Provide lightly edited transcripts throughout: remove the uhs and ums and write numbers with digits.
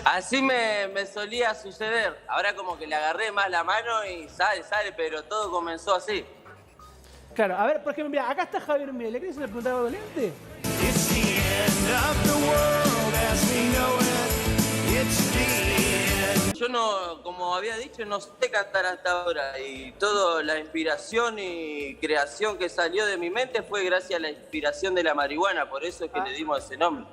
Así me solía suceder. Ahora como que le agarré más la mano y sale, pero todo comenzó así. Claro, a ver, por ejemplo, mira, acá está Javier Milei. ¿Le querés preguntar algo Leante? It's the end of the world as we know it. It's the end. Yo no, como había dicho, no sé cantar hasta ahora y toda la inspiración y creación que salió de mi mente fue gracias a la inspiración de la marihuana, por eso es que le dimos ese nombre.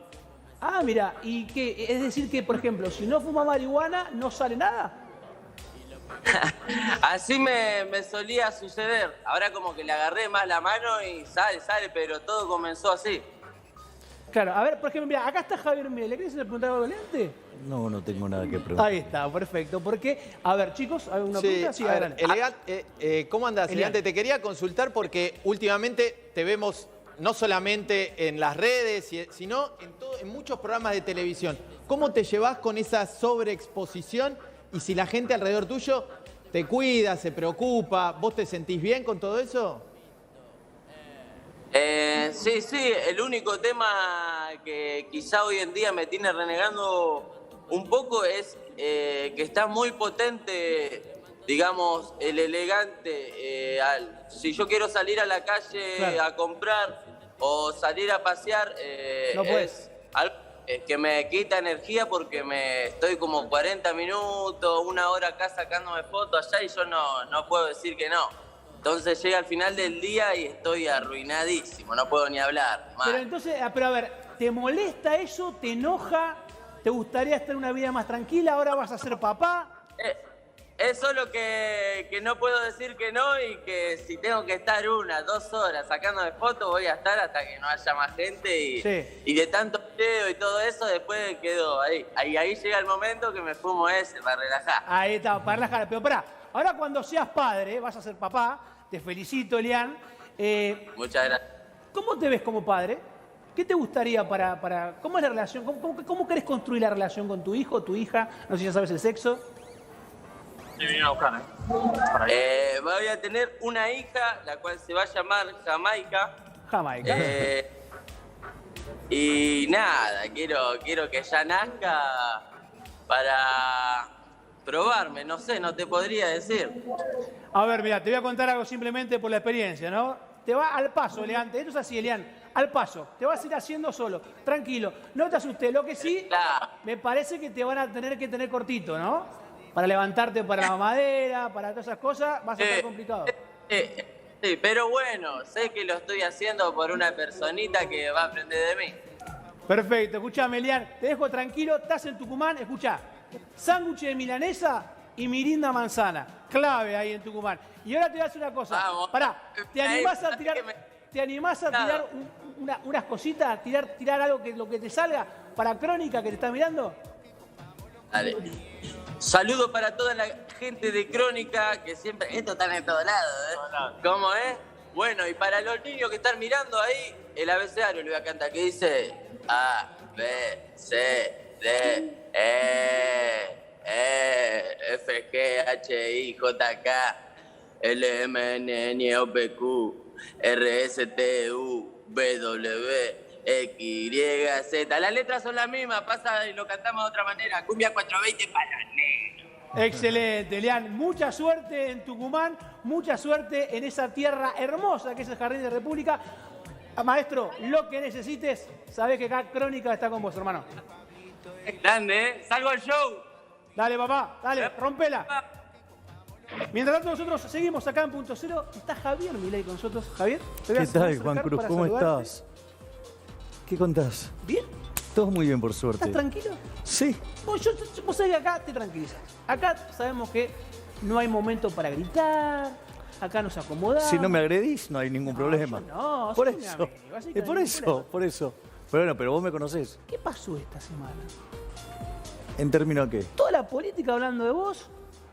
Ah, mira, y que es decir que, por ejemplo, si no fuma marihuana, no sale nada. Así me solía suceder. Ahora como que le agarré más la mano y sale, pero todo comenzó así. Claro, a ver, por ejemplo, mira, acá está Javier Milei. ¿Le querés preguntar algo Leante? No, no tengo nada que preguntar. Ahí está, perfecto. Porque, a ver, chicos, ¿hay una Sí, pregunta? Sí, a ver, adelante. Elegante, ¿cómo andás, Elegante. Elegante? Te quería consultar porque últimamente te vemos no solamente en las redes, sino en muchos programas de televisión. ¿Cómo te llevas con esa sobreexposición y si la gente alrededor tuyo te cuida, se preocupa, vos te sentís bien con todo eso? Sí, el único tema que quizá hoy en día me tiene renegando un poco es que está muy potente, digamos, el elegante. Si yo quiero salir a la calle Claro. a comprar o salir a pasear, No puedes. es algo que me quita energía porque me estoy como 40 minutos, una hora acá sacándome fotos allá y yo no puedo decir que no. Entonces llega al final del día y estoy arruinadísimo, no puedo ni hablar. Mal. Pero entonces, pero a ver, ¿te molesta eso? ¿Te enoja? ¿Te gustaría estar una vida más tranquila? ¿Ahora vas a ser papá? Es solo que no puedo decir que no y que si tengo que estar 1, 2 horas sacándome fotos voy a estar hasta que no haya más gente y de tanto video y todo eso después quedo ahí. Ahí llega el momento que me fumo ese para relajar. Ahí está, para relajar. Pero pará, ahora cuando seas padre, vas a ser papá, te felicito, Elian. Muchas gracias. ¿Cómo te ves como padre? ¿Qué te gustaría para cómo es la relación? ¿Cómo querés construir la relación con tu hijo, tu hija? No sé si ya sabes el sexo. Sí, vine a buscar, Voy a tener una hija, la cual se va a llamar Jamaica. Jamaica. Y nada, quiero que ya nazca para probarme, no sé, no te podría decir. A ver, mira, te voy a contar algo simplemente por la experiencia, ¿no? Te va al paso, Elian. Esto es así, Elian. Al paso. Te vas a ir haciendo solo. Tranquilo. No te asustes. Lo que sí, Claro. me parece que te van a tener que tener cortito, ¿no? Para levantarte para la mamadera, para todas esas cosas, va a ser complicado. Sí, pero bueno, sé que lo estoy haciendo por una personita que va a aprender de mí. Perfecto. Escuchame, Elian. Te dejo tranquilo. Estás en Tucumán. Escuchá. Sándwich de milanesa y mirinda manzana. Clave ahí en Tucumán. Y ahora te voy a hacer una cosa. Vamos. Pará. ¿Te animás a tirar unas cositas? ¿Tirar algo que lo que te salga para Crónica que te está mirando? Dale. Saludo para toda la gente de Crónica, que siempre... Esto está en todos lados, ¿eh? ¿Cómo es? Bueno, y para los niños que están mirando ahí, el abecedario le voy a cantar, que dice... A, B, C, D, F, G, H, I, J, K, L, M, N, N, O, P, Q, R, S, T, U, W, X, Y, Z. Las letras son las mismas, pasa y lo cantamos de otra manera. Cumbia 420 para negros. Excelente, Elian. Mucha suerte en Tucumán, mucha suerte en esa tierra hermosa que es el Jardín de República. Maestro, lo que necesites, sabés que acá Crónica está con vos, hermano. Grande, ¿eh? Salgo al show. Dale, papá, dale, rompela. Mientras tanto, nosotros seguimos acá en Punto Cero. Está Javier Milei con nosotros. Javier, te voy a ¿Qué tal, acercar Juan Cruz? para ¿Cómo saludarte. estás? ¿Qué contás? ¿Bien? Todo muy bien, por suerte. ¿Estás tranquilo? Sí. Vos sabés que acá te tranquilizas. Acá sabemos que no hay momento para gritar. Acá nos acomodamos. Si no me agredís, no hay ningún problema. yo no, por sos mi eso. amigo, así que Es por no hay ningún eso, problema. por eso. Pero bueno, pero vos me conocés. ¿Qué pasó esta semana? ¿En términos de qué? Toda la política hablando de vos.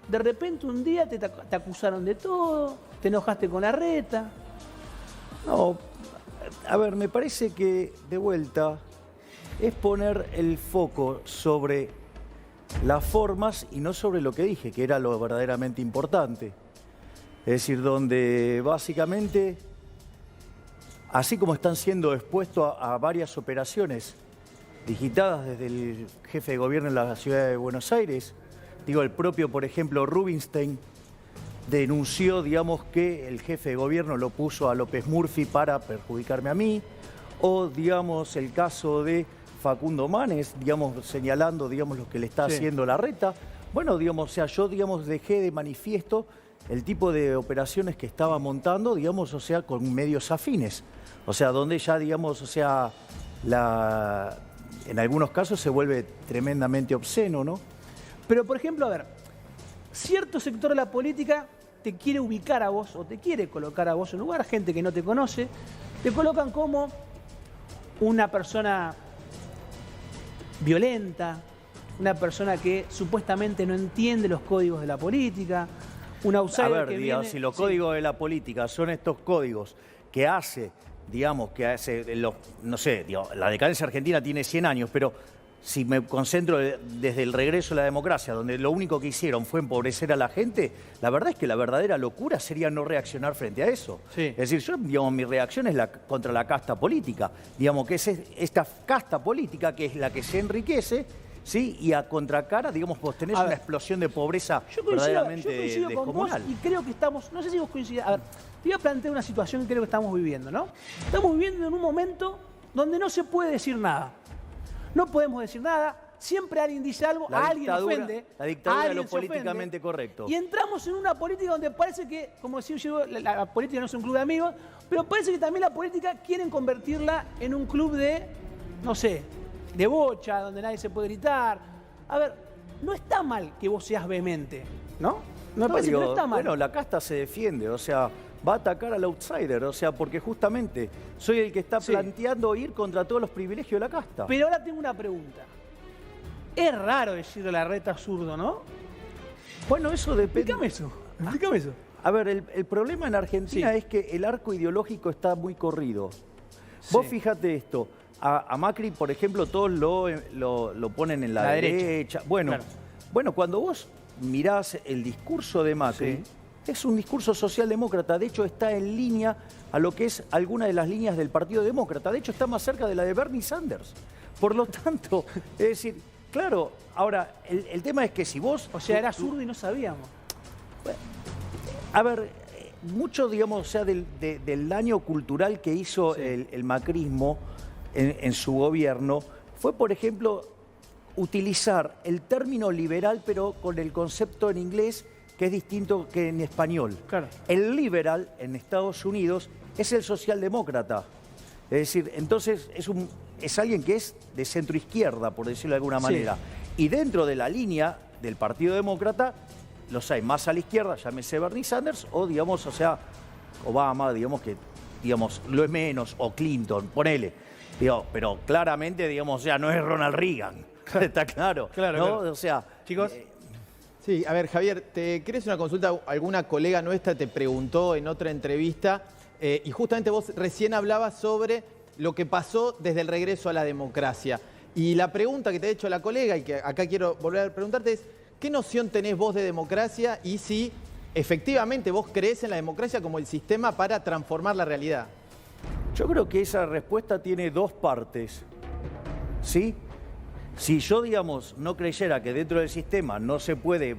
De repente un día te acusaron de todo. Te enojaste con Larreta. No, a ver, me parece que de vuelta es poner el foco sobre las formas y no sobre lo que dije, que era lo verdaderamente importante. Es decir, donde básicamente, así como están siendo expuestos a varias operaciones digitadas desde el jefe de gobierno en la ciudad de Buenos Aires. Digo, el propio, por ejemplo, Rubinstein denunció, digamos, que el jefe de gobierno lo puso a López Murphy para perjudicarme a mí. O, digamos, el caso de Facundo Manes, digamos, señalando, digamos, lo que le está haciendo Larreta. Bueno, digamos, o sea, yo, digamos, dejé de manifiesto el tipo de operaciones que estaba montando, digamos, o sea, con medios afines. O sea, donde ya, digamos, o sea, en algunos casos se vuelve tremendamente obsceno, ¿no? Pero, por ejemplo, a ver, cierto sector de la política te quiere ubicar a vos o te quiere colocar a vos en lugar, gente que no te conoce, te colocan como una persona violenta, una persona que supuestamente no entiende los códigos de la política, un outsider a ver, que digamos, viene... si los códigos de la política son estos códigos que hace, digamos, no sé, digamos, la decadencia argentina tiene 100 años, pero si me concentro desde el regreso a la democracia, donde lo único que hicieron fue empobrecer a la gente, la verdad es que la verdadera locura sería no reaccionar frente a eso. Sí. Es decir, yo, digamos, mi reacción es contra la casta política, digamos, que es esta casta política que es la que se enriquece, ¿sí? Y a contracara, digamos, vos tenés una explosión de pobreza verdaderamente coincido con vos descomunal. y creo que estamos, no sé si vos coincidís, a ver, te voy a plantear una situación que creo que estamos viviendo, ¿no? Estamos viviendo en un momento donde no se puede decir nada. No podemos decir nada, siempre alguien dice algo, a alguien ofende. La dictadura de lo alguien se ofende, políticamente correcto. Y entramos en una política donde parece que, como decía yo, la política no es un club de amigos, pero parece que también la política quieren convertirla en un club de, no sé, de bocha, donde nadie se puede gritar. A ver, no está mal que vos seas vehemente, ¿no? Me parece que no está mal. Bueno, la casta se defiende, o sea, va a atacar al outsider, o sea, porque justamente soy el que está planteando ir contra todos los privilegios de la casta. Pero ahora tengo una pregunta. Es raro decirle a Larreta zurdo, ¿no? Bueno, eso depende. Explícame eso. A ver, el problema en Argentina es que el arco ideológico está muy corrido. Vos fíjate esto, a Macri, por ejemplo, todos lo ponen en la derecha. Bueno, claro. Bueno, cuando vos mirás el discurso de Macri, es un discurso socialdemócrata, de hecho está en línea a lo que es alguna de las líneas del Partido Demócrata, de hecho está más cerca de la de Bernie Sanders. Por lo tanto, es decir, claro, ahora, el tema es que si vos... O sea, era zurdo y no sabíamos. A ver, mucho, digamos, o sea, del daño cultural que hizo el macrismo en su gobierno fue, por ejemplo, utilizar el término liberal, pero con el concepto en inglés que es distinto que en español. Claro. El liberal en Estados Unidos es el socialdemócrata. Es decir, entonces es alguien que es de centro izquierda, por decirlo de alguna manera. Y dentro de la línea del Partido Demócrata, los hay más a la izquierda, llámese Bernie Sanders, o digamos, o sea, Obama, digamos que, digamos, lo es menos, o Clinton, ponele. Digo, pero claramente, digamos, o sea, no es Ronald Reagan. Está claro. Claro, ¿no? claro. O sea, chicos. Sí, a ver, Javier, ¿te querés una consulta? Alguna colega nuestra te preguntó en otra entrevista y justamente vos recién hablabas sobre lo que pasó desde el regreso a la democracia. Y la pregunta que te ha hecho la colega y que acá quiero volver a preguntarte es, ¿qué noción tenés vos de democracia y si efectivamente vos creés en la democracia como el sistema para transformar la realidad? yo creo que esa respuesta tiene dos partes, ¿sí? Si yo, digamos, no creyera que dentro del sistema no se puede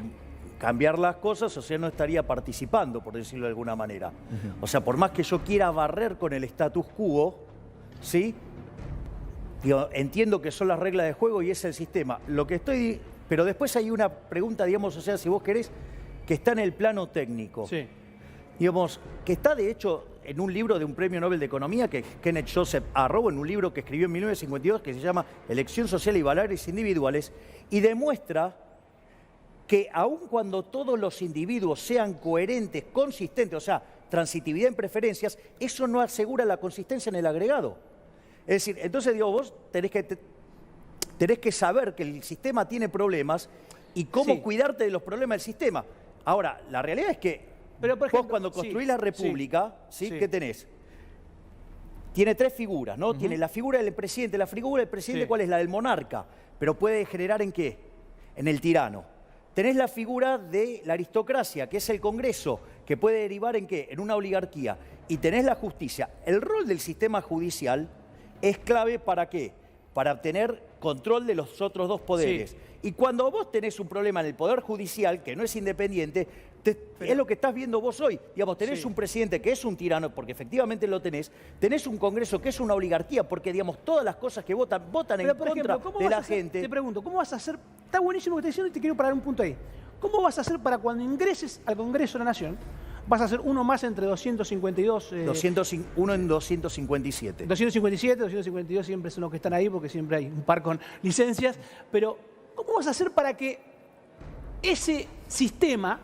cambiar las cosas, o sea, no estaría participando, por decirlo de alguna manera. O sea, por más que yo quiera barrer con el status quo, ¿sí? Digo, entiendo que son las reglas de juego y es el sistema. Pero después hay una pregunta, digamos, o sea, si vos querés, que está en el plano técnico. Sí. Digamos, que está de hecho en un libro de un premio Nobel de Economía, que es Kenneth Joseph Arrow, en un libro que escribió en 1952, que se llama Elección Social y Valores Individuales, y demuestra que aun cuando todos los individuos sean coherentes, consistentes, o sea, transitividad en preferencias, eso no asegura la consistencia en el agregado. Es decir, entonces digo, vos tenés que saber que el sistema tiene problemas y cómo cuidarte de los problemas del sistema. Ahora, la realidad es que pero, por ejemplo, vos cuando construís la república, ¿qué tenés? Tiene tres figuras, ¿no? Tiene la figura del presidente. La figura del presidente, ¿cuál es? La del monarca. Pero puede generar ¿en qué? En el tirano. Tenés la figura de la aristocracia, que es el Congreso, que puede derivar ¿en qué? En una oligarquía. Y tenés la justicia. El rol del sistema judicial es clave ¿para qué? Para tener control de los otros dos poderes. Sí. Y cuando vos tenés un problema en el Poder Judicial, que no es independiente, es lo que estás viendo vos hoy. Digamos, tenés Sí. un presidente que es un tirano, porque efectivamente lo tenés un Congreso que es una oligarquía, porque, digamos, todas las cosas que votan en Pero, por contra ejemplo, ¿cómo de vas la a hacer? gente. Te pregunto, ¿cómo vas a hacer? Está buenísimo lo que estás diciendo y te quiero parar un punto ahí. ¿Cómo vas a hacer para cuando ingreses al Congreso de la Nación, vas a hacer uno más entre 252... 1 en 257. 257, 252 siempre son los que están ahí porque siempre hay un par con licencias. Pero, ¿cómo vas a hacer para que ese sistema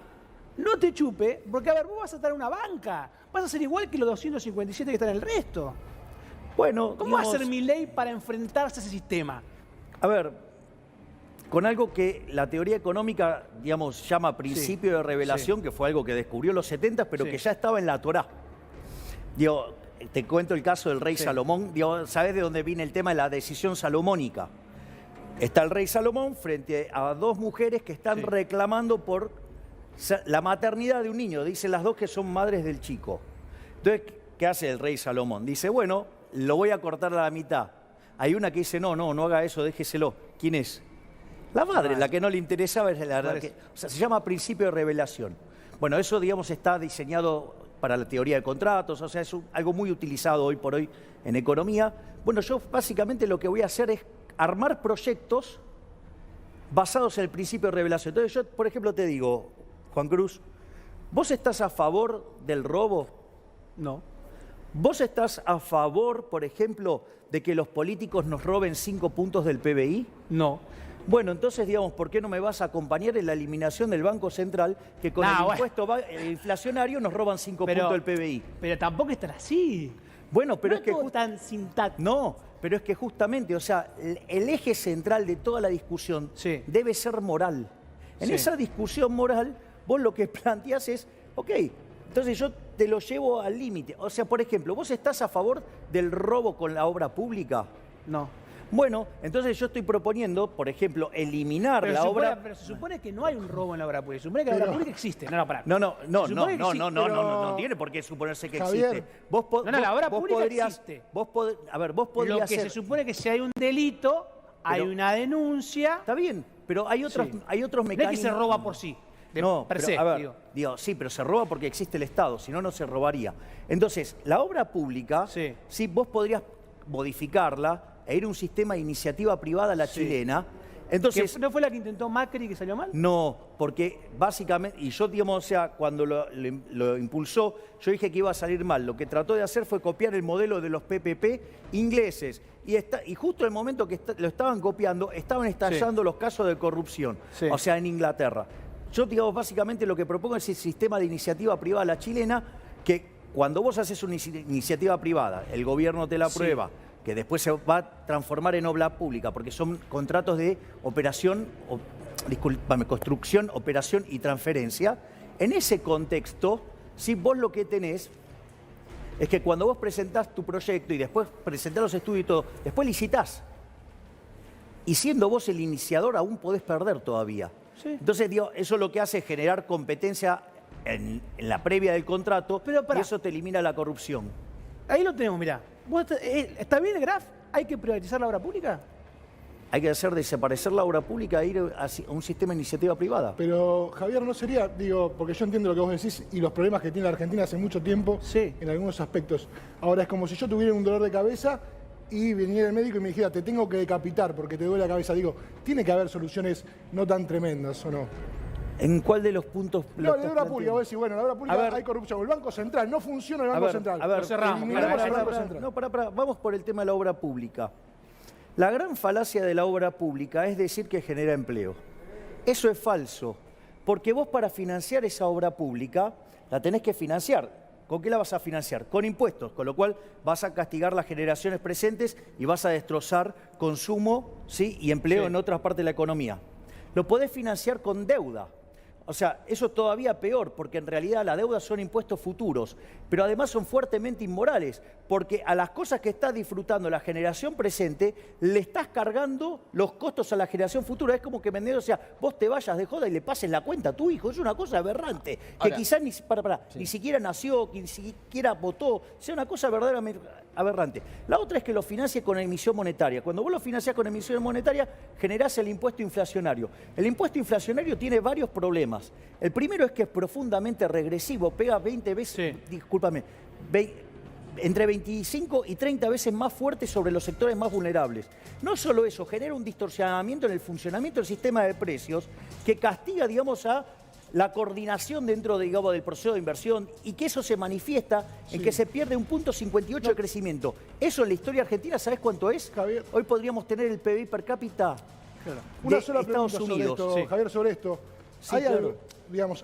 no te chupe? Porque, a ver, vos vas a estar en una banca. Vas a ser igual que los 257 que están en el resto. Bueno, ¿Cómo va a digamos, ser Milei para enfrentarse a ese sistema? a ver, con algo que la teoría económica, digamos, llama principio de revelación, que fue algo que descubrió en los 70, pero Sí. que ya estaba en la Torá. Digo, te cuento el caso del rey Sí. Salomón. Digo, ¿sabés de dónde viene el tema de la decisión salomónica? Está el rey Salomón frente a dos mujeres que están Sí. reclamando por la maternidad de un niño. Dicen las dos que son madres del chico. Entonces, ¿qué hace el rey Salomón? Dice, bueno, lo voy a cortar a la mitad. Hay una que dice, no haga eso, déjeselo. ¿Quién es? La madre, la que no le interesaba, es la Por que, eso. o sea, se llama principio de revelación. Bueno, eso, digamos, está diseñado para la teoría de contratos, o sea, es algo muy utilizado hoy por hoy en economía. Bueno, yo básicamente lo que voy a hacer es armar proyectos basados en el principio de revelación. Entonces yo, por ejemplo, te digo, Juan Cruz, ¿vos estás a favor del robo? No. ¿Vos estás a favor, por ejemplo, de que los políticos nos roben 5 puntos del PBI? No. Bueno, entonces, digamos, ¿por qué no me vas a acompañar en la eliminación del Banco Central, que con el bueno. impuesto inflacionario nos roban 5 Pero- puntos del PBI? Pero tampoco es tan así. Bueno, pero No es que... todo tan sintáctico. No, pero es que justamente, o sea, el eje central de toda la discusión Sí. debe ser moral. En Sí. esa discusión moral, vos lo que planteás es, ok, entonces yo te lo llevo al límite. O sea, por ejemplo, ¿vos estás a favor del robo con la obra pública? No. Bueno, entonces yo estoy proponiendo, por ejemplo, eliminar Pero la se obra... supone, pero se supone que no hay un robo en la obra pública. Se supone que la obra pública existe. No, pará. No, Se supone que existe, no tiene por qué suponerse que Javier. existe. Vos No, la obra pública existe. Vos Lo podrías que se ser... supone que si hay un delito, hay Pero- una denuncia. Está bien, pero hay otros, Sí. hay otros No es mecanismos... que se roba por sí. No, per pero, se, a ver, digo. sí, pero se roba porque existe el Estado, si no, no se robaría. Entonces, la obra pública, Sí. vos podrías modificarla e ir a un sistema de iniciativa privada a la Sí. chilena. Entonces, ¿No fue la que intentó Macri que salió mal? no, porque básicamente, y yo, digamos, o sea, cuando lo impulsó, yo dije que iba a salir mal. Lo que trató de hacer fue copiar el modelo de los PPP ingleses. Y justo en el momento que lo estaban copiando, estaban estallando los casos de corrupción. Sí. O sea, en Inglaterra. Yo, digamos, básicamente lo que propongo es el sistema de iniciativa privada a la chilena, que cuando vos haces una iniciativa privada, el gobierno te la Sí. aprueba, que después se va a transformar en obra pública, porque son contratos de operación, construcción, operación y transferencia. En ese contexto, si vos lo que tenés es que cuando vos presentás tu proyecto y después presentás los estudios y todo, después licitás. Y siendo vos el iniciador, aún podés perder todavía. Sí. Entonces, digo, eso lo que hace es generar competencia en la previa del contrato, Pero pará. y eso te elimina la corrupción. Ahí lo tenemos, mirá. ¿Está bien el graf? ¿Hay que privatizar la obra pública? Hay que hacer desaparecer la obra pública e ir a un sistema de iniciativa privada. Pero, Javier, no sería, digo, porque yo entiendo lo que vos decís y los problemas que tiene la Argentina hace mucho tiempo Sí. en algunos aspectos. Ahora es como si yo tuviera un dolor de cabeza y viniera el médico y me dijera, te tengo que decapitar porque te duele la cabeza. Digo, tiene que haber soluciones no tan tremendas, ¿o no? ¿En cuál de los puntos lo No, la estás obra pública, planteando? vos decís, bueno, en la obra A pública ver. hay corrupción. El Banco Central, no funciona el A Banco ver, Central. a ver, Lo cerramos. Eliminamos Pará, el Banco pará, Central. No, pará, vamos por el tema de la obra pública. La gran falacia de la obra pública es decir que genera empleo. Eso es falso, porque vos para financiar esa obra pública la tenés que financiar. ¿Con qué la vas a financiar? Con impuestos, con lo cual vas a castigar las generaciones presentes y vas a destrozar consumo, ¿sí? y empleo Sí. en otras partes de la economía. Lo podés financiar con deuda. O sea, eso es todavía peor, porque en realidad las deudas son impuestos futuros, pero además son fuertemente inmorales, porque a las cosas que está disfrutando la generación presente, le estás cargando los costos a la generación futura. Es como que Mendoza, o sea, vos te vayas de joda y le pases la cuenta a tu hijo. Es una cosa aberrante, que Ahora, quizás ni siquiera nació, que ni siquiera votó, sea una cosa verdaderamente aberrante. La otra es que lo financie con emisión monetaria. Cuando vos lo financiás con emisión monetaria, generás el impuesto inflacionario. El impuesto inflacionario tiene varios problemas. El primero es que es profundamente regresivo, pega 20 veces, discúlpame, entre 25 y 30 veces más fuerte sobre los sectores más vulnerables. No solo eso, genera un distorsionamiento en el funcionamiento del sistema de precios que castiga, digamos, a la coordinación dentro, digamos, del proceso de inversión y que eso se manifiesta en que se pierde un punto 58 de crecimiento. Eso en la historia argentina, ¿sabes cuánto es? Javier. Hoy podríamos tener el PBI per cápita Una de sola Estados pregunta Unidos. sobre esto, Javier, sobre esto. Sí, ¿Hay, claro.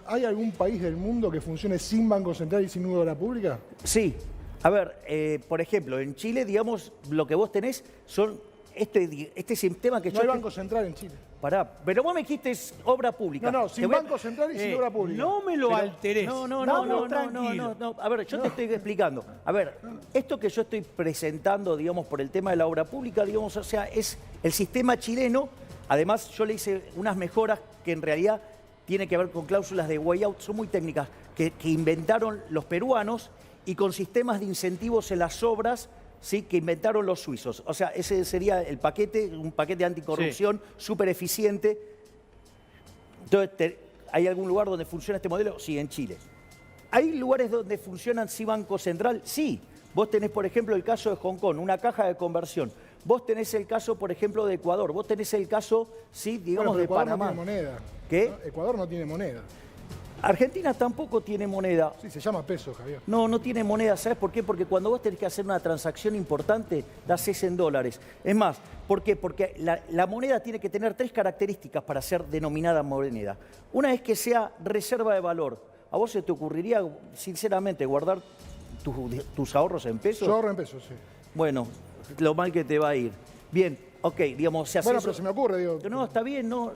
¿Hay algún país del mundo que funcione sin Banco Central y sin deuda pública? Sí. A ver, por ejemplo, en Chile, digamos, lo que vos tenés son este sistema que No yo... hay Banco Central en Chile. Pará, pero vos me dijiste es obra pública. No, sin Te voy a- Banco Central y sin obra pública. No me lo Pero- alteres. No, tranquilo. no. A ver, yo te estoy explicando. A ver, esto que yo estoy presentando, digamos, por el tema de la obra pública, digamos, o sea, es el sistema chileno. Además, yo le hice unas mejoras que en realidad tienen que ver con cláusulas de way out, son muy técnicas, que inventaron los peruanos y con sistemas de incentivos en las obras, sí, que inventaron los suizos. O sea, ese sería el paquete, un paquete anticorrupción súper eficiente. Entonces, ¿hay algún lugar donde funciona este modelo? Sí, en Chile. ¿Hay lugares donde funcionan sí Banco Central? Sí. Vos tenés, por ejemplo, el caso de Hong Kong, una caja de conversión. Vos tenés el caso, por ejemplo, de Ecuador. Vos tenés el caso, sí, digamos, Bueno, pero de Ecuador Panamá. no tiene moneda. ¿Qué? ¿No? Ecuador no tiene moneda. Argentina tampoco tiene moneda. Sí, se llama peso, Javier. No tiene moneda. ¿Sabes por qué? Porque cuando vos tenés que hacer una transacción importante, la haces en dólares. Es más, ¿por qué? Porque la moneda tiene que tener 3 características para ser denominada moneda. Una es que sea reserva de valor. ¿A vos se te ocurriría, sinceramente, guardar tus ahorros en pesos? Yo ahorro en pesos, sí. Bueno, lo mal que te va a ir. Bien, ok, digamos, se hace Bueno, eso. pero se me ocurre, digo. No, está bien, no,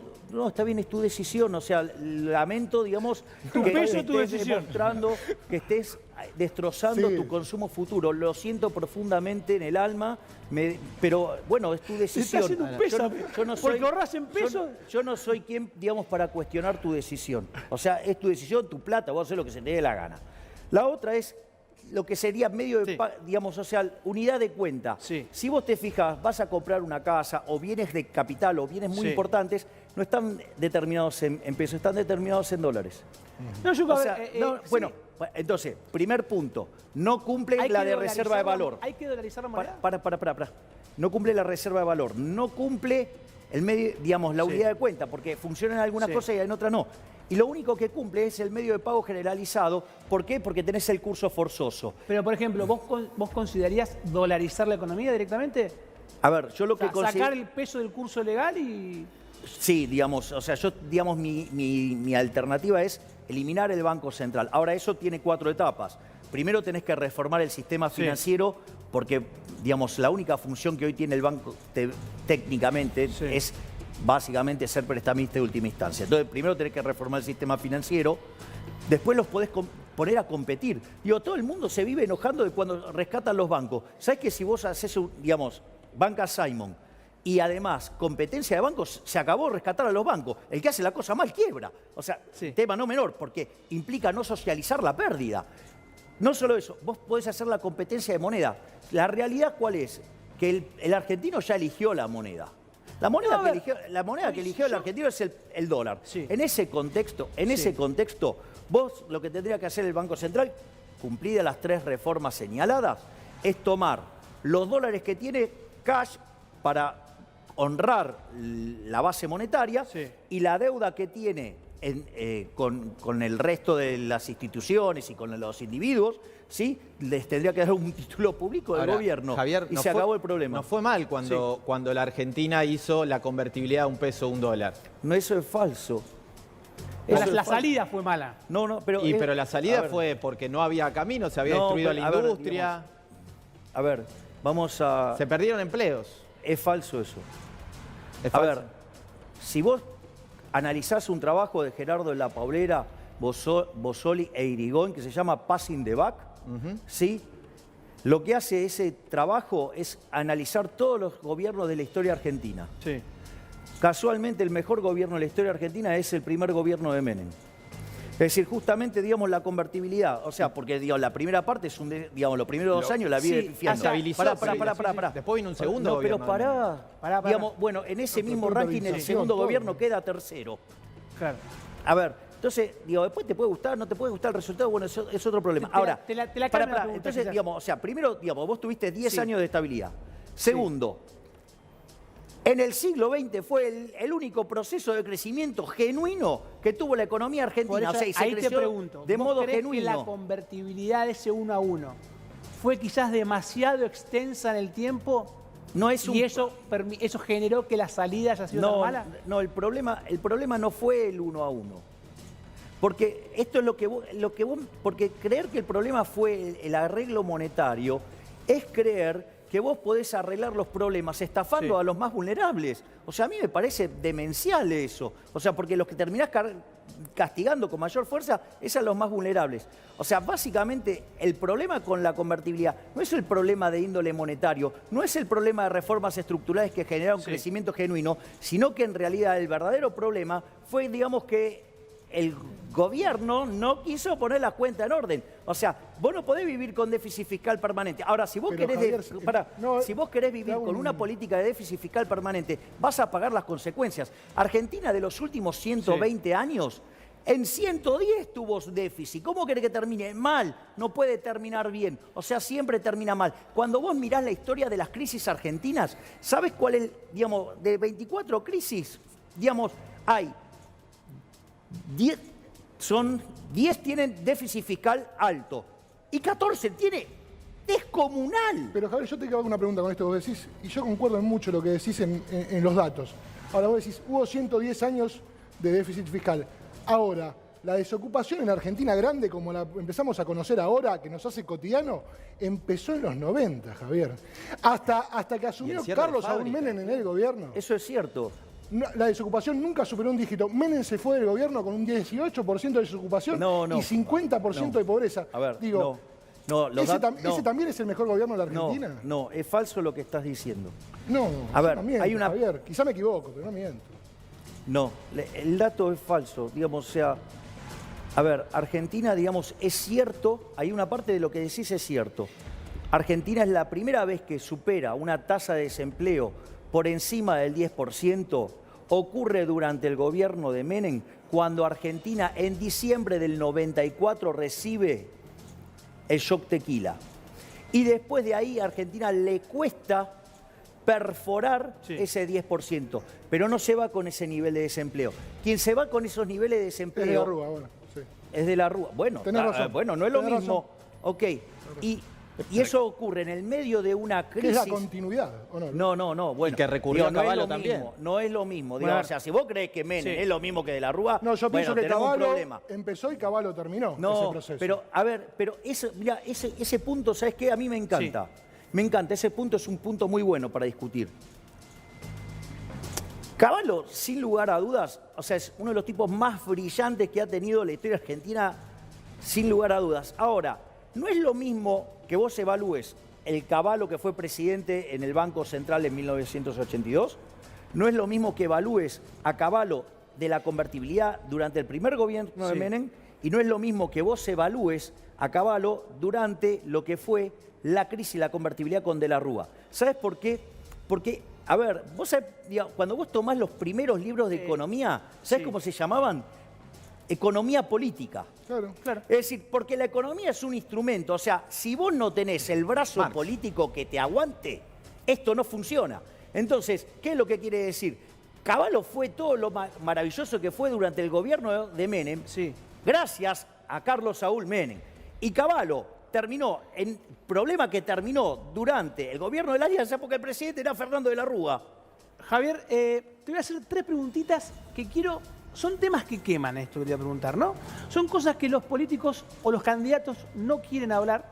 está bien, es tu decisión. O sea, lamento, digamos, Tu que peso, estés tu decisión. demostrando que estés destrozando Sí. tu consumo futuro. Lo siento profundamente en el alma, pero bueno, es tu Se decisión. está haciendo un pésame. Yo no soy, Porque ahorras en pesos. yo no soy quien, digamos, para cuestionar tu decisión. O sea, es tu decisión, tu plata, vos haces lo que se te dé la gana. La otra es lo que sería medio de, digamos, o sea, unidad de cuenta. Sí. Si vos te fijas, vas a comprar una casa o bienes de capital o bienes muy Sí. importantes, no están determinados en pesos, están determinados en dólares. No, yo, a O ver, sea, no, sí. bueno, entonces, primer punto, no cumple Hay la que de reserva de dolarizar valor. Hay que dolarizar la moneda. Para. No cumple la reserva de valor, no cumple el medio, digamos, la Sí. unidad de cuenta, porque funciona en algunas Sí. cosas y en otras no. Y lo único que cumple es el medio de pago generalizado. ¿Por qué? Porque tenés el curso forzoso. Pero, por ejemplo, ¿vos considerarías dolarizar la economía directamente? A ver, yo lo O sea, que considero... sacar el peso del curso legal y... Sí, digamos, o sea, digamos, mi alternativa es eliminar el Banco Central. Ahora, eso tiene 4 etapas. Primero tenés que reformar el sistema financiero, porque, digamos, la única función que hoy tiene el banco técnicamente es básicamente ser prestamista de última instancia. Entonces, primero tenés que reformar el sistema financiero, después los podés poner a competir. Digo, todo el mundo se vive enojando de cuando rescatan los bancos. ¿Sabés que si vos haces, digamos, Banca Simon, y además competencia de bancos, se acabó rescatar a los bancos? El que hace la cosa mal quiebra. O sea, tema no menor, porque implica no socializar la pérdida. No solo eso, vos podés hacer la competencia de moneda. La realidad, ¿cuál es? Que el argentino ya eligió la moneda. La moneda, que eligió el argentino es el dólar. En ese contexto, vos lo que tendría que hacer el Banco Central, cumplidas las 3 reformas señaladas, es tomar los dólares que tiene cash para honrar la base monetaria y la deuda que tiene con el resto de las instituciones y con los individuos, ¿sí? Les tendría que dar un título público del Ahora, gobierno. Javier, y se acabó el problema. No fue mal cuando la Argentina hizo la convertibilidad de un peso a un dólar. No, eso es falso. La salida fue mala. Pero la salida fue porque no había camino, se había destruido la industria. A ver, vamos a... Se perdieron empleos. Es falso eso. Es A falso. ver, si vos analizás un trabajo de Gerardo de la Paulera, Bossoli e Irigoyen que se llama Passing the Buck, ¿sí? Lo que hace ese trabajo es analizar todos los gobiernos de la historia argentina. Sí. Casualmente el mejor gobierno de la historia argentina es el primer gobierno de Menem. Es decir, justamente, digamos, la convertibilidad. O sea, porque, digamos, la primera parte es digamos, los primeros 2 años la vive pifiando. Estabilizó. Pará. Después vino un segundo No, pero gobierno. pará. Digamos, bueno, en ese mismo ranking el segundo gobierno queda tercero. Claro. A ver, entonces, digo, después te puede gustar, no te puede gustar el resultado, bueno, eso es otro problema. Ahora, te la pará, cambio la pregunta, entonces, quizás. digamos, o sea, primero, digamos, vos tuviste 10 Sí. años de estabilidad. Segundo, en el siglo XX fue el único proceso de crecimiento genuino que tuvo la economía Por argentina. eso, O sea, y se ahí te creció pregunto, de ¿vos modo crees genuino. que la convertibilidad de ese 1 a 1 fue quizás demasiado extensa en el tiempo? No es y eso generó que la salida haya sido tan mala. No, el problema no fue el 1 a 1. Porque esto es porque creer que el problema fue el arreglo monetario es creer que vos podés arreglar los problemas estafando Sí. a los más vulnerables. O sea, a mí me parece demencial eso. O sea, porque los que terminás castigando con mayor fuerza es a los más vulnerables. O sea, básicamente el problema con la convertibilidad no es el problema de índole monetario, no es el problema de reformas estructurales que generaron crecimiento genuino, sino que en realidad el verdadero problema fue, digamos, que el gobierno no quiso poner la cuenta en orden. O sea, vos no podés vivir con déficit fiscal permanente. Ahora, si vos Pero, querés, Javier, si vos querés vivir con una política de déficit fiscal permanente, vas a pagar las consecuencias. Argentina de los últimos 120 años, en 110 tuvo déficit. ¿Cómo querés que termine? Mal. No puede terminar bien. O sea, siempre termina mal. Cuando vos mirás la historia de las crisis argentinas, ¿sabés cuál es, digamos, de 24 crisis? Digamos, hay 10 tienen déficit fiscal alto y 14 tiene descomunal. Pero Javier, yo te hago una pregunta con esto que vos decís, y yo concuerdo en mucho lo que decís en los datos. Ahora vos decís, hubo 110 años de déficit fiscal. Ahora, la desocupación en Argentina grande, como la empezamos a conocer ahora, que nos hace cotidiano, empezó en los 90, Javier. Hasta que asumió Carlos Saúl Menem en el gobierno. Eso es cierto. La desocupación nunca superó un dígito. Menem se fue del gobierno con un 18% de desocupación y 50% de pobreza. A ver, digo, ¿ese también es el mejor gobierno de la Argentina? No, es falso lo que estás diciendo. No, a ver, no miento, hay una... Javier. Quizá me equivoco, pero no miento. No, el dato es falso. Digamos, o sea, a ver, Argentina, digamos, es cierto, hay una parte de lo que decís es cierto. Argentina es la primera vez que supera una tasa de desempleo por encima del 10%, ocurre durante el gobierno de Menem, cuando Argentina en diciembre del 94 recibe el shock tequila. Y después de ahí a Argentina le cuesta perforar ese 10%, pero no se va con ese nivel de desempleo. Quien se va con esos niveles de desempleo... Es de la Rúa, bueno, sí. Es de la Rúa. Bueno, tenés razón. Bueno, no es lo Tenés mismo. razón. Ok. Y eso ocurre en el medio de una ¿Qué crisis. es la continuidad? ¿O no? No. Bueno, Y que recurrió a Cavallo también. No es lo mismo. Bueno, Digamos, o sea, si vos creés que Menem es lo mismo que de la Rúa, No, yo pienso bueno, que tenemos un Cavallo problema. empezó y Cavallo terminó ese No, proceso. pero a ver, eso, mira, ese punto, ¿sabes qué? A mí me encanta. Me encanta, ese punto es un punto muy bueno para discutir. Cavallo, sin lugar a dudas, o sea, es uno de los tipos más brillantes que ha tenido la historia argentina, sin lugar a dudas. Ahora, no es lo mismo que vos evalúes el Cavallo que fue presidente en el Banco Central en 1982, no es lo mismo que evalúes a Cavallo de la convertibilidad durante el primer gobierno de Menem, y no es lo mismo que vos evalúes a Cavallo durante lo que fue la crisis y la convertibilidad con De la Rúa. ¿Sabes por qué? Porque, a ver, vos sabés, cuando vos tomás los primeros libros de economía, ¿sabés cómo se llamaban? Economía política. Claro. Es decir, porque la economía es un instrumento. O sea, si vos no tenés el brazo político que te aguante, esto no funciona. Entonces, ¿qué es lo que quiere decir? Cavallo fue todo lo maravilloso que fue durante el gobierno de Menem, gracias a Carlos Saúl Menem. Y Cavallo terminó en problema que terminó durante el gobierno de la Alianza porque el presidente era Fernando de la Rúa. Javier, te voy a hacer 3 preguntitas que quiero... Son temas que queman esto que te voy a preguntar, ¿no? Son cosas que los políticos o los candidatos no quieren hablar.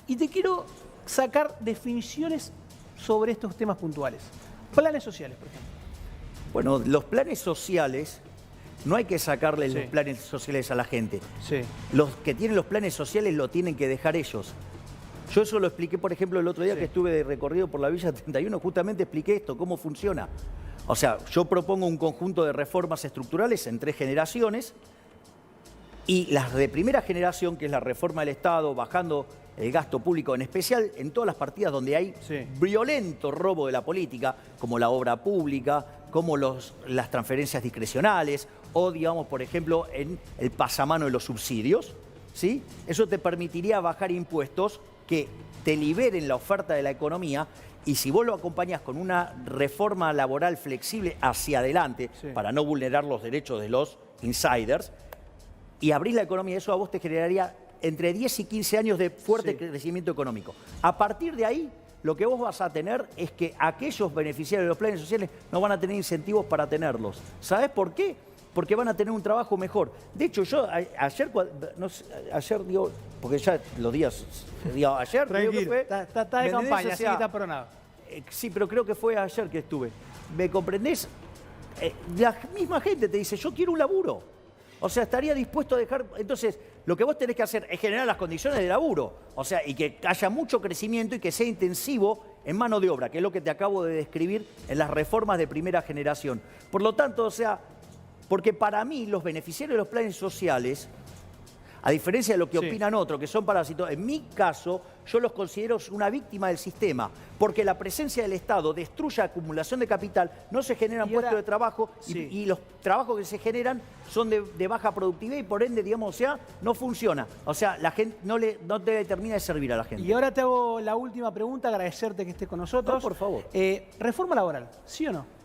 Y te quiero sacar definiciones sobre estos temas puntuales. Planes sociales, por ejemplo. Bueno, los planes sociales no hay que sacarles Sí. los planes sociales a la gente. Sí. Los que tienen los planes sociales lo tienen que dejar ellos. Yo eso lo expliqué, por ejemplo, el otro día Sí. que estuve de recorrido por la Villa 31, justamente expliqué esto, cómo funciona. O sea, yo propongo un conjunto de reformas estructurales en 3 generaciones y las de primera generación, que es la reforma del Estado, bajando el gasto público, en especial en todas las partidas donde hay Sí. violento robo de la política, como la obra pública, como las transferencias discrecionales o, digamos, por ejemplo, en el pasamano de los subsidios, ¿sí? Eso te permitiría bajar impuestos que te liberen la oferta de la economía y si vos lo acompañás con una reforma laboral flexible hacia adelante, Sí. para no vulnerar los derechos de los insiders, y abrís la economía, eso a vos te generaría entre 10 y 15 años de fuerte Sí. crecimiento económico. A partir de ahí, lo que vos vas a tener es que aquellos beneficiarios de los planes sociales no van a tener incentivos para tenerlos. ¿Sabés por qué? Porque van a tener un trabajo mejor. De hecho, yo ayer, no sé, ayer digo, porque ya los días, digo, ayer creo que Tranquilo, fue... está de ¿me entendés? campaña, O así sea, que está pronado. sí, pero creo que fue ayer que estuve. ¿Me comprendés? La misma gente te dice, yo quiero un laburo. O sea, estaría dispuesto a dejar... Entonces, lo que vos tenés que hacer es generar las condiciones de laburo. O sea, y que haya mucho crecimiento y que sea intensivo en mano de obra, que es lo que te acabo de describir en las reformas de primera generación. Por lo tanto, o sea, porque para mí los beneficiarios de los planes sociales, a diferencia de lo que Sí. opinan otros, que son parásitos, en mi caso yo los considero una víctima del sistema, porque la presencia del Estado destruye acumulación de capital, no se generan Y ahora- puestos de trabajo Sí. y los trabajos que se generan son de baja productividad y por ende, digamos, o sea, no funciona. O sea, la gente no te termina de servir a la gente. Y ahora te hago la última pregunta, agradecerte que estés con nosotros. No, por favor. Reforma laboral, ¿sí o no?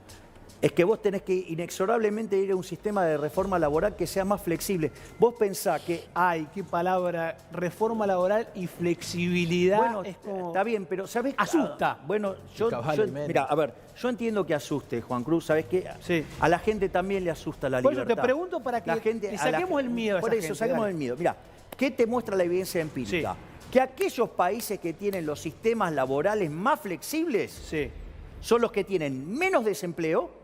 Es que vos tenés que inexorablemente ir a un sistema de reforma laboral que sea más flexible. Vos pensás que Ay, qué palabra, reforma laboral y flexibilidad. bueno, es como... está bien, pero ¿sabés? Asusta. Bueno, yo Cabal, menos. mira, a ver, yo entiendo que asuste, Juan Cruz, ¿sabés qué? Sí. A la gente también le asusta la Por eso libertad. te pregunto para que le saquemos el miedo a Por esa eso, gente, saquemos dale. el miedo. Mira, ¿qué te muestra la evidencia empírica? Sí. Que aquellos países que tienen los sistemas laborales más flexibles Sí. son los que tienen menos desempleo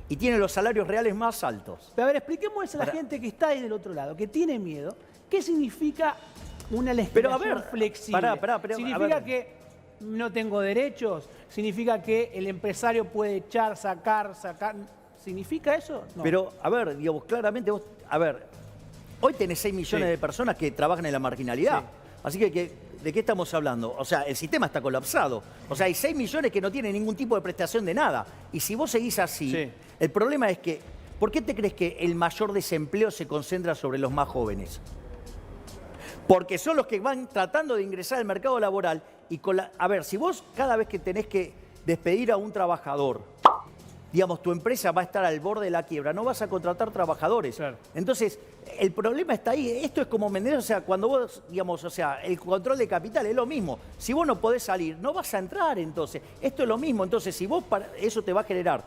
y tienen los salarios reales más altos. Pero a ver, expliquemos a la gente que está ahí del otro lado, que tiene miedo, ¿qué significa una Pero, a legislación ver, flexible? pará, a ¿Significa ver. que no tengo derechos? ¿Significa que el empresario puede echar, sacar? ¿Significa eso? No. Pero, a ver, digamos, claramente vos, a ver, hoy tenés 6 millones Sí. de personas que trabajan en la marginalidad. Sí. Así que, ¿de qué estamos hablando? O sea, el sistema está colapsado. O sea, hay 6 millones que no tienen ningún tipo de prestación de nada. Y si vos seguís así, Sí. el problema es que, ¿por qué te crees que el mayor desempleo se concentra sobre los más jóvenes? Porque son los que van tratando de ingresar al mercado laboral y a ver, si vos cada vez que tenés que despedir a un trabajador, digamos, tu empresa va a estar al borde de la quiebra, no vas a contratar trabajadores. Claro. Entonces, el problema está ahí. Esto es como Mendoza, o sea, cuando vos, digamos, o sea, el control de capital es lo mismo. Si vos no podés salir, no vas a entrar entonces. Esto es lo mismo. Entonces, si vos, eso te va a generar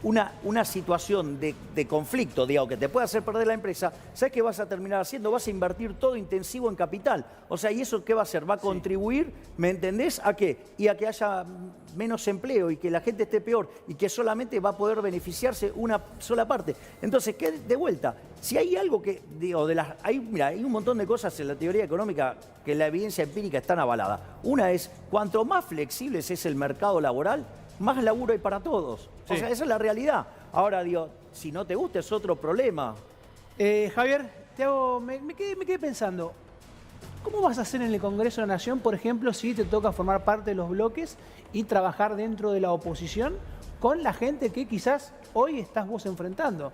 una situación de conflicto, digamos, que te puede hacer perder la empresa, ¿sabes qué vas a terminar haciendo? Vas a invertir todo intensivo en capital. O sea, ¿y eso qué va a hacer? Va a contribuir, ¿me entendés? ¿A qué? Y a que haya menos empleo y que la gente esté peor y que solamente va a poder beneficiarse una sola parte. Entonces, ¿qué? De vuelta, si hay algo que, digo, mira, hay un montón de cosas en la teoría económica que la evidencia empírica están avalada. Una es, cuanto más flexible es el mercado laboral, más laburo hay para todos. Sí. O sea, esa es la realidad. Ahora, digo, si no te gusta es otro problema. Javier, me quedé pensando, ¿cómo vas a hacer en el Congreso de la Nación, por ejemplo, si te toca formar parte de los bloques y trabajar dentro de la oposición con la gente que quizás hoy estás vos enfrentando?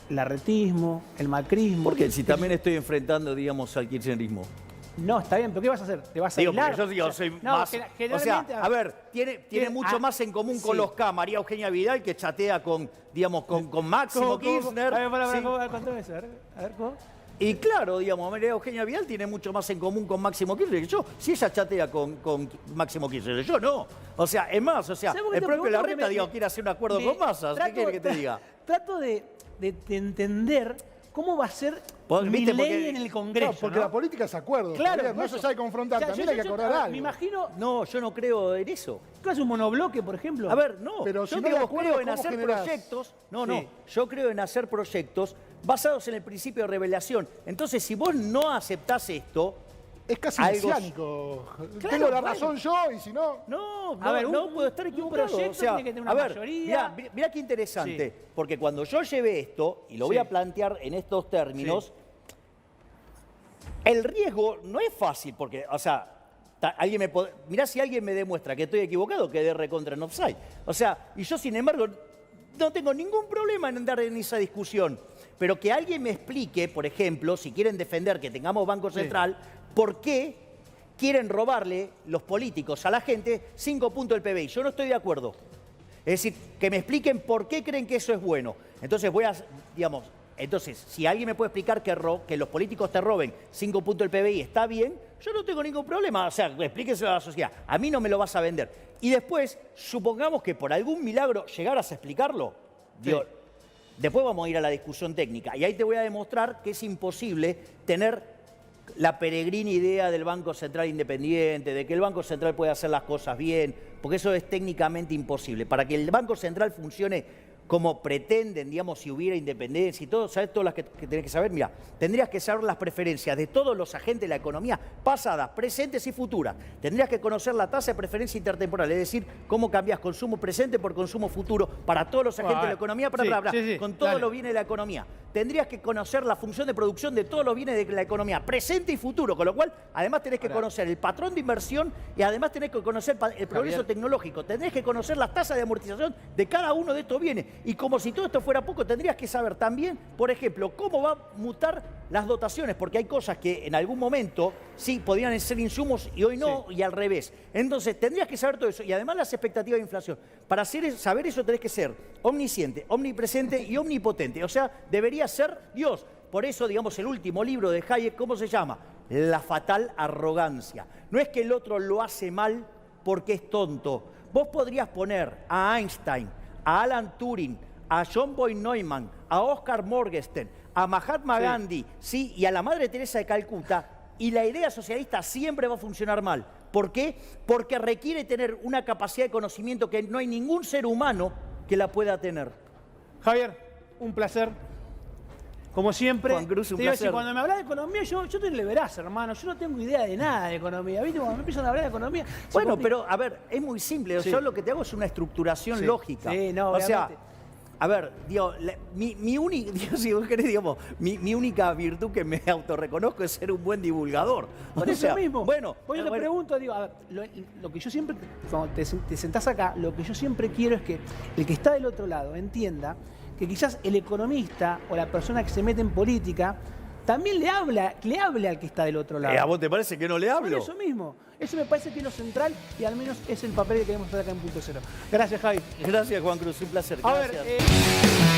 El arretismo, el macrismo. Porque si también estoy enfrentando, digamos, al kirchnerismo. No, está bien, pero ¿qué vas a hacer? ¿Te vas a Digo, aislar? porque yo digo, O sea, soy no, más... O sea, generalmente- a ver, tiene mucho más en común con sí. los K, María Eugenia Vidal, que chatea con, digamos, con Máximo Kirchner. A ver, ¿sí? contame eso, a ver, ¿cómo? Y claro, digamos, María Eugenia Vidal tiene mucho más en común con Máximo Kirchner que yo. Si ella chatea con Máximo Kirchner, yo no. O sea, es más, o sea, ¿Sabes por qué el te propio pregunto? Larreta, Porque digo, quiere hacer un acuerdo con Massa. ¿Qué quiere que te diga? Trato de entender ¿cómo va a ser Vos, ¿viste? Milei Porque- en el Congreso? No, porque ¿no? la política es acuerdo. Claro, Javier, por no eso. se sabe confrontar, O sea, también yo- hay que yo- acordar algo. Me imagino, No, yo no creo en eso. ¿qué hace un monobloque, por ejemplo? A ver, no. Pero yo si no hay digo, acuerdo, creo en ¿cómo hacer generás? proyectos. No, Sí. no. Yo creo en hacer proyectos basados en el principio de revelación. Entonces, si vos no aceptás esto, Es casi algo- mesiánico. Claro, Tengo la bueno. razón yo y si no... no, A ver, no un- puedo estar un equivocado. proyecto O sea, tiene que tener una a ver, mayoría. mirá qué interesante. Sí. Porque cuando yo llevé esto, y lo voy Sí. a plantear en estos términos, el riesgo no es fácil, porque, o sea, mirá si alguien me demuestra que estoy equivocado, quedé recontra en offside. O sea, y yo, sin embargo, no tengo ningún problema en andar en esa discusión. Pero que alguien me explique, por ejemplo, si quieren defender que tengamos Banco Central, ¿por qué quieren robarle los políticos a la gente 5 puntos del PBI? Yo no estoy de acuerdo. Es decir, que me expliquen por qué creen que eso es bueno. Entonces entonces, si alguien me puede explicar que los políticos te roben 5 puntos del PBI, está bien, yo no tengo ningún problema. O sea, explíquenselo a la sociedad. A mí no me lo vas a vender. Y después, supongamos que por algún milagro llegaras a explicarlo. Digo, después vamos a ir a la discusión técnica. Y ahí te voy a demostrar que es imposible tener la peregrina idea del Banco Central independiente, de que el Banco Central puede hacer las cosas bien, porque eso es técnicamente imposible. Para que el Banco Central funcione como pretenden, digamos, si hubiera independencia y todo, ¿sabes todas las que tenés que saber? Mira, tendrías que saber las preferencias de todos los agentes de la economía, pasadas, presentes y futuras. Tendrías que conocer la tasa de preferencia intertemporal, es decir, cómo cambias consumo presente por consumo futuro para todos los agentes de la economía, con todos los bienes de la economía. Tendrías que conocer la función de producción de todos los bienes de la economía, presente y futuro, con lo cual, además tenés que conocer el patrón de inversión y además tenés que conocer el progreso tecnológico. Tendrías que conocer las tasas de amortización de cada uno de estos bienes. Y como si todo esto fuera poco, tendrías que saber también, por ejemplo, cómo va a mutar las dotaciones, porque hay cosas que en algún momento sí podían ser insumos y hoy no, y al revés. Entonces, tendrías que saber todo eso. Y además las expectativas de inflación. Para saber eso tenés que ser omnisciente, omnipresente y omnipotente. O sea, debería ser Dios. Por eso, digamos, el último libro de Hayek, ¿cómo se llama? La fatal arrogancia. No es que el otro lo hace mal porque es tonto. Vos podrías poner a Einstein, a Alan Turing, a John Boyd Neumann, a Oscar Morgenstern, a Mahatma Gandhi, ¿sí? Y a la Madre Teresa de Calcuta, y la idea socialista siempre va a funcionar mal. ¿Por qué? Porque requiere tener una capacidad de conocimiento que no hay ningún ser humano que la pueda tener. Javier, un placer. Como siempre, Juan Cruz, un te digo, placer. si cuando me hablas de economía, yo te le verás, hermano. Yo no tengo idea de nada de economía. ¿Viste? Cuando me empiezan a hablar de economía. se Bueno, complica. pero a ver, es muy simple. Sí. Yo lo que te hago es una estructuración Sí. lógica. Sí, no, o sea, obviamente. a ver, digo, mi única virtud que me autorreconozco es ser un buen divulgador. Por O eso sea, mismo. Bueno, Pues yo te bueno, pregunto, digo, a ver, lo que yo siempre, cuando te sentás acá, lo que yo siempre quiero es que el que está del otro lado entienda que quizás el economista o la persona que se mete en política también le hable al que está del otro lado. ¿a vos te parece que no le Por hablo? eso mismo. Eso me parece que es lo central y al menos es el papel que queremos hacer acá en Punto Cero. Gracias, Javi. Gracias, Juan Cruz, un placer. A ver, Gracias.